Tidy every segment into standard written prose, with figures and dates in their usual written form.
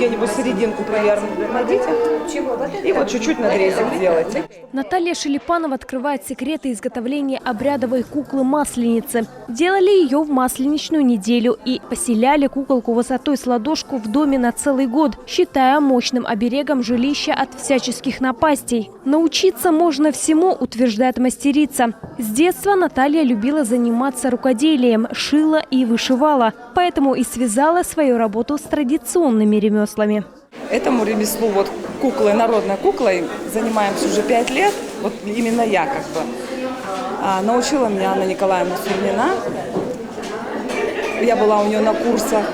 где-нибудь серединку примерно найдите. И вот чуть-чуть надрезик сделайте. Наталья Шелепанова открывает секреты изготовления обрядовой куклы-масленицы. Делали ее в масленичную неделю и поселяли куколку высотой с ладошку в доме на целый год, считая мощным оберегом жилища от всяческих напастей. Научиться можно всему, утверждает мастерица. С детства Наталья любила заниматься рукоделием, шила и вышивала, поэтому и связала свою работу с традиционными ремеслами. Этому ремеслу, вот куклой, народной куклой, занимаемся уже 5 лет. Вот именно я как бы. Научила меня Анна Николаевна Сурнина. Я была у нее на курсах.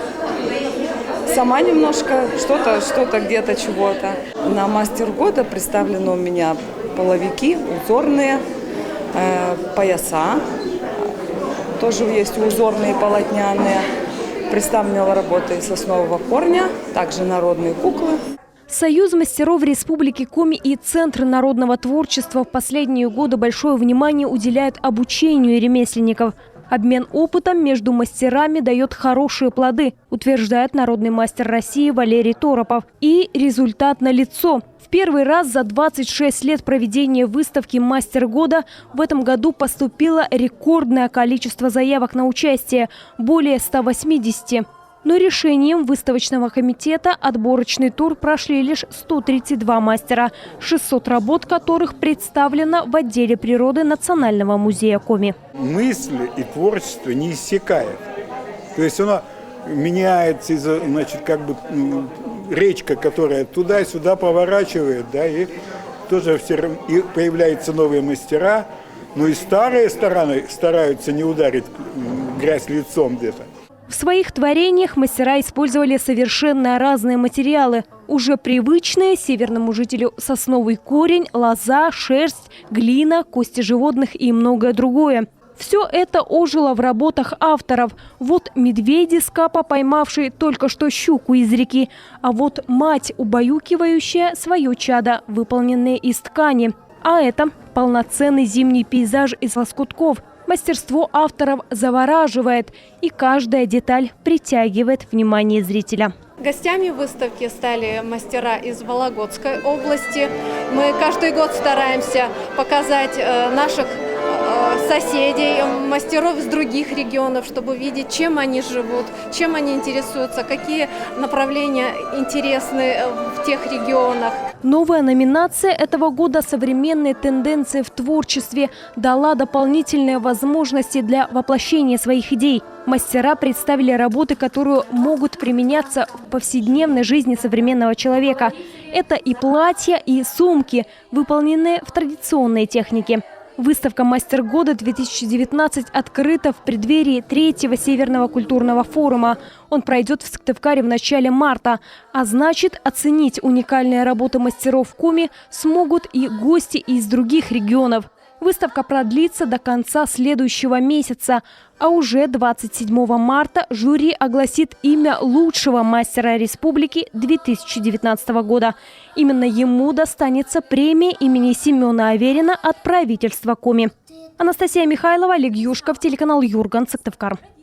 Сама немножко, что-то где-то, чего-то. На мастер года представлены у меня половики, узорные, пояса. Тоже есть узорные, полотняные. Представлены работы из соснового корня, также народные куклы. Союз мастеров Республики Коми и Центр народного творчества в последние годы большое внимание уделяют обучению ремесленников. Обмен опытом между мастерами дает хорошие плоды, утверждает народный мастер России Валерий Торопов. И результат налицо. В первый раз за 26 лет проведения выставки «Мастер года» в этом году поступило рекордное количество заявок на участие – более 180. Но решением выставочного комитета отборочный тур прошли лишь 132 мастера, 600 работ которых представлено в отделе природы Национального музея Коми. Мысль и творчество не иссякает. То есть оно меняется, значит, как бы речка, которая туда-сюда поворачивает, да, и тоже все равно, и появляются новые мастера, но и старые стараются не ударить грязь лицом где-то. В своих творениях мастера использовали совершенно разные материалы. Уже привычные северному жителю сосновый корень, лоза, шерсть, глина, кости животных и многое другое. Все это ожило в работах авторов. Вот медведи с капа, поймавшие только что щуку из реки, а вот мать, убаюкивающая свое чадо, выполненное из ткани. А это полноценный зимний пейзаж из лоскутков. Мастерство авторов завораживает, и каждая деталь притягивает внимание зрителя. Гостями выставки стали мастера из Вологодской области. Мы каждый год стараемся показать наших соседей, мастеров из других регионов, чтобы видеть, чем они живут, чем они интересуются, какие направления интересны в тех регионах. Новая номинация этого года «Современные тенденции в творчестве» дала дополнительные возможности для воплощения своих идей. Мастера представили работы, которые могут применяться в повседневной жизни современного человека. Это и платья, и сумки, выполненные в традиционной технике. Выставка «Мастер года-2019» открыта в преддверии 3-го Северного культурного форума. Он пройдет в Сыктывкаре в начале марта. А значит, оценить уникальные работы мастеров Коми смогут и гости из других регионов. Выставка продлится до конца следующего месяца. А уже 27 марта жюри огласит имя лучшего мастера республики 2019 года. Именно ему достанется премия имени Семена Аверина от правительства Коми. Анастасия Михайлова, Олег Юшков, телеканал Юрган, Сыктывкар.